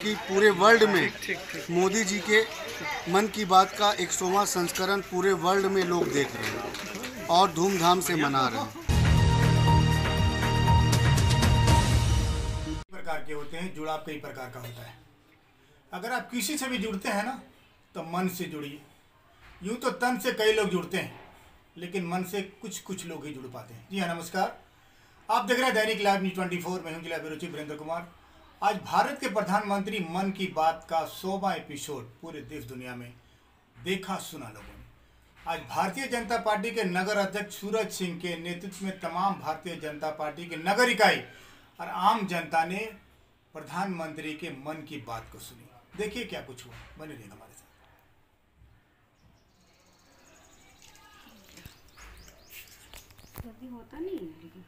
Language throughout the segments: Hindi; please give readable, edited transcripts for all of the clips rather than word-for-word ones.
कि पूरे वर्ल्ड में मोदी जी के मन की बात का 100वां संस्करण पूरे वर्ल्ड में लोग देख रहे हैं और धूमधाम से मना रहे हैं। प्रकार के होते हैं, जुड़ाव कई प्रकार का होता है। अगर आप किसी से भी जुड़ते हैं ना तो मन से जुड़िए। यूँ तो तन से कई लोग जुड़ते हैं, लेकिन मन से कुछ लोग ही जुड़ पाते हैं। जी हाँ, नमस्कार। आप देख रहे हैं दैनिक लाइव न्यूज़ 24। मैं हूं जिला ब्यूरो चीफ वीरेंद्र कुमार। आज भारत के प्रधानमंत्री मन की बात का 100वां एपिसोड पूरे देश दुनिया में देखा सुना लोगों ने। आज भारतीय जनता पार्टी के नगर अध्यक्ष सूरज सिंह के नेतृत्व में तमाम भारतीय जनता पार्टी के नगर इकाई और आम जनता ने प्रधानमंत्री के मन की बात को सुनी। देखिए क्या कुछ हुआ, बने रहिए हमारे साथ। होता नहीं है।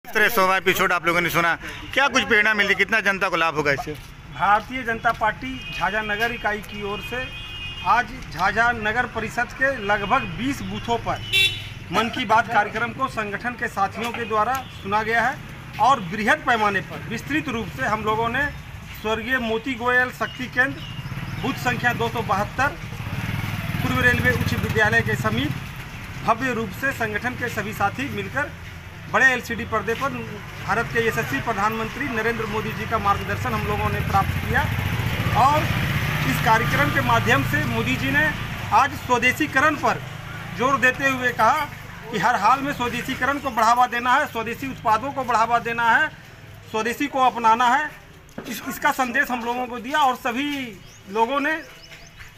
100वां एपिसोड आप लोगों ने सुना, क्या कुछ प्रेरणा मिली, कितना जनता को लाभ होगा इससे? भारतीय जनता पार्टी झाझा नगर इकाई की ओर से आज झाझा नगर परिषद के लगभग 20 बूथों पर मन की बात कार्यक्रम को संगठन के साथियों के द्वारा सुना गया है और बृहद पैमाने पर विस्तृत रूप से हम लोगों ने स्वर्गीय मोती गोयल शक्ति केंद्र, बूथ संख्या 272, पूर्व रेलवे उच्च विद्यालय के समीप भव्य रूप से संगठन के सभी साथी मिलकर बड़े एलसीडी पर्दे पर भारत के यशस्वी प्रधानमंत्री नरेंद्र मोदी जी का मार्गदर्शन हम लोगों ने प्राप्त किया। और इस कार्यक्रम के माध्यम से मोदी जी ने आज स्वदेशीकरण पर जोर देते हुए कहा कि हर हाल में स्वदेशीकरण को बढ़ावा देना है, स्वदेशी उत्पादों को बढ़ावा देना है, स्वदेशी को अपनाना है। इसका संदेश हम लोगों को दिया और सभी लोगों ने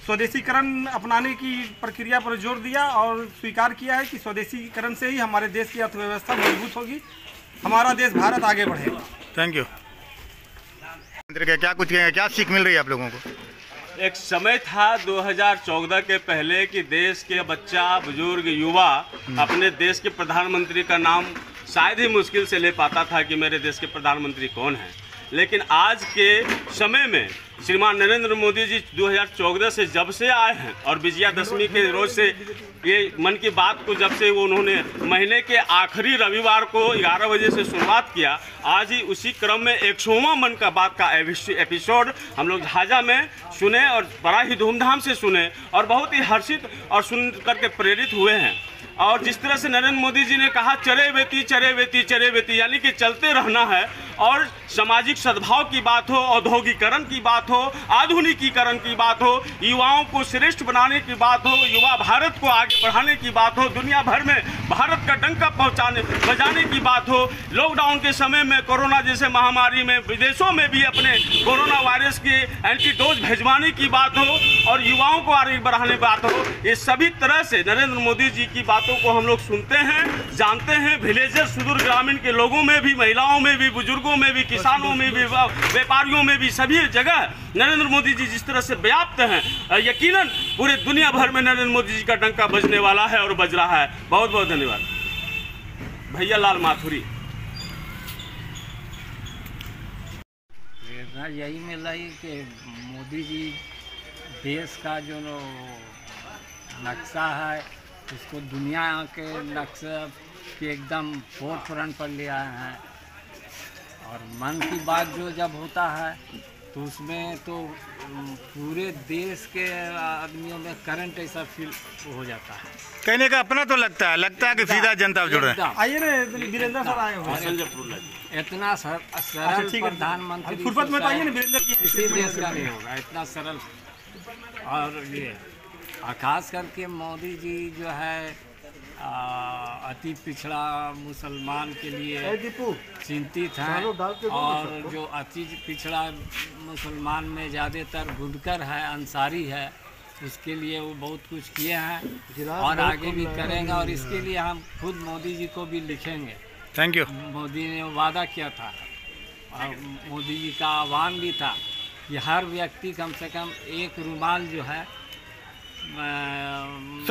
स्वदेशीकरण अपनाने की प्रक्रिया पर जोर दिया और स्वीकार किया है कि स्वदेशीकरण से ही हमारे देश की अर्थव्यवस्था मजबूत होगी, हमारा देश भारत आगे बढ़ेगा। Thank you. क्या सीख मिल रही है आप लोगों को? एक समय था 2014 के पहले कि देश के बच्चा, बुजुर्ग, युवा अपने देश के प्रधानमंत्री का नाम शायद ही मुश्किल से ले पाता था कि मेरे देश के प्रधानमंत्री कौन है। लेकिन आज के समय में श्रीमान नरेंद्र मोदी जी 2014 से जब से आए हैं और विजयादशमी के रोज से ये मन की बात को जब से वो उन्होंने महीने के आखिरी रविवार को 11 बजे से शुरुआत किया, आज ही उसी क्रम में 100वां मन का बात का एपिसोड हम लोग झाझा में सुने और बड़ा ही धूमधाम से सुने और बहुत ही हर्षित और सुन करके प्रेरित हुए हैं। और जिस तरह से नरेंद्र मोदी जी ने कहा चरे बेती यानी कि चलते रहना है और सामाजिक सद्भाव की बात हो, औद्योगिकरण की बात हो, आधुनिकीकरण की बात हो, युवाओं को श्रेष्ठ बनाने की बात हो, युवा भारत को आगे बढ़ाने की बात हो, दुनिया भर में भारत का डंका बजाने की बात हो, लॉकडाउन के समय में कोरोना जैसे महामारी में विदेशों में भी अपने कोरोना वायरस के एंटीडोज भिजवाने की बात हो और युवाओं को आगे बढ़ाने की बात हो, ये सभी तरह से नरेंद्र मोदी जी की बातों को हम लोग सुनते हैं, जानते हैं। विलेजर, सुदूर ग्रामीण के लोगों में भी, महिलाओं में भी, बुजुर्गों में भी, किसानों में भी, व्यापारियों में भी, सभी जगह नरेंद्र मोदी जी जिस तरह से व्याप्त हैं, यकीनन पूरे दुनिया भर में नरेंद्र मोदी जी का डंका बजने वाला है और बज रहा है। बहुत बहुत धन्यवाद। भैया लाल माथुरी। प्रेरणा यही मिला कि मोदी जी देश का जो नक्शा है उसको दुनिया के नक्शे के एकदम फोर फ्रंट पर ले आए हैं। और मन की बात जो जब होता है तो उसमें तो पूरे देश के आदमियों में करंट ऐसा फील हो जाता है। कहने का अपना तो लगता है कि सीधा जनता जुड़ रहे हैं। आइए ना वीरेंद्र सर आए हो। इतना सरल प्रधानमंत्री किसी देश का नहीं होगा, इतना सरल। और ये खास करके मोदी जी जो है अति पिछड़ा मुसलमान के लिए चिंतित हैं और जो अति पिछड़ा मुसलमान में ज़्यादातर गुडकर है, अंसारी है, उसके लिए वो बहुत कुछ किए हैं और आगे भी करेंगे। और इसके लिए हम खुद मोदी जी को भी लिखेंगे। Thank you. मोदी ने वादा किया था और मोदी जी का आह्वान भी था कि हर व्यक्ति कम से कम एक रुमाल जो है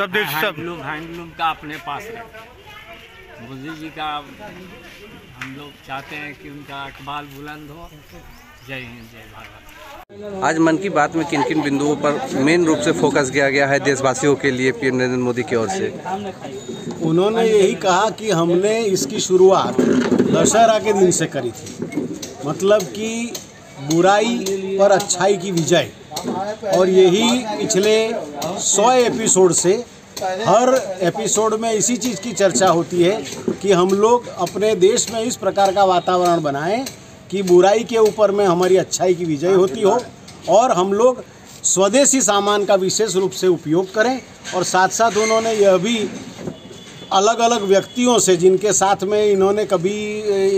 हैंडलूम का अपने पास रहे। मोदी जी का हम लोग चाहते हैं कि उनका इकबाल बुलंद हो। जय हिंद, जय भारत। आज मन की बात में किन किन बिंदुओं पर मेन रूप से फोकस किया गया है देशवासियों के लिए पीएम नरेंद्र मोदी की ओर से? उन्होंने यही कहा कि हमने इसकी शुरुआत दशहरा के दिन से करी थी, मतलब कि बुराई पर अच्छाई की विजय। और यही पिछले 100 एपिसोड से हर एपिसोड में इसी चीज़ की चर्चा होती है कि हम लोग अपने देश में इस प्रकार का वातावरण बनाएं कि बुराई के ऊपर में हमारी अच्छाई की विजय होती हो, और हम लोग स्वदेशी सामान का विशेष रूप से उपयोग करें। और साथ साथ उन्होंने यह भी अलग अलग व्यक्तियों से, जिनके साथ में इन्होंने कभी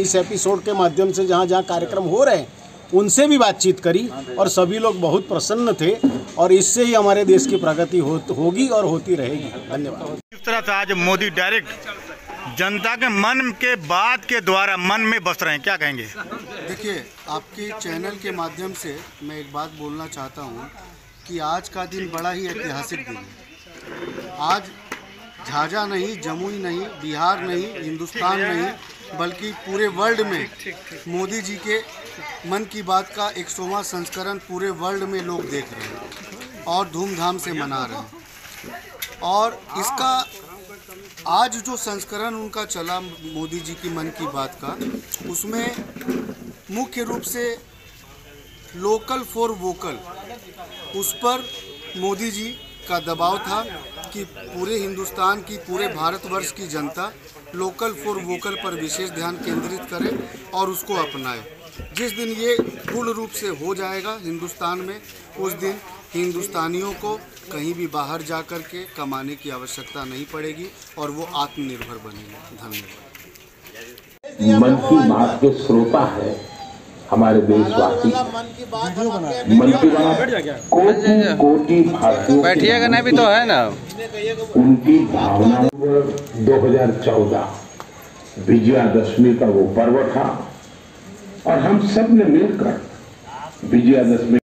इस एपिसोड के माध्यम से जहाँ जहाँ कार्यक्रम हो रहे हैं उनसे भी बातचीत करी, और सभी लोग बहुत प्रसन्न थे। और इससे ही हमारे देश की प्रगति होगी और होती रहेगी। धन्यवाद। किस तरह से आज मोदी डायरेक्ट जनता के मन के बात के द्वारा मन में बस रहे हैं, क्या कहेंगे? देखिए, आपके चैनल के माध्यम से मैं एक बात बोलना चाहता हूँ कि आज का दिन बड़ा ही ऐतिहासिक दिन है। आज झाझा नहीं, जमुई नहीं, बिहार नहीं, हिंदुस्तान नहीं, बल्कि पूरे वर्ल्ड में मोदी जी के मन की बात का 100वां संस्करण पूरे वर्ल्ड में लोग देख रहे हैं और धूमधाम से मना रहे हैं। और इसका आज जो संस्करण उनका चला मोदी जी की मन की बात का, उसमें मुख्य रूप से लोकल फॉर वोकल, उस पर मोदी जी का दबाव था कि पूरे हिंदुस्तान की, पूरे भारतवर्ष की जनता लोकल फॉर वोकल पर विशेष ध्यान केंद्रित करे और उसको अपनाए। जिस दिन ये पूर्ण रूप से हो जाएगा हिंदुस्तान में, उस दिन हिंदुस्तानियों को कहीं भी बाहर जा कर के कमाने की आवश्यकता नहीं पड़ेगी और वो आत्मनिर्भर बनेंगे। धन्यवाद। मन की बात के श्रोता है हमारे देशवासी। मन की बात कोटि कोटि भारतीयों, बैठिएगा नहीं भी तो है ना, उनकी भावनाओं पर 2014 विजयादशमी का वो पर्व था और हम सब ने मिलकर विजयादशमी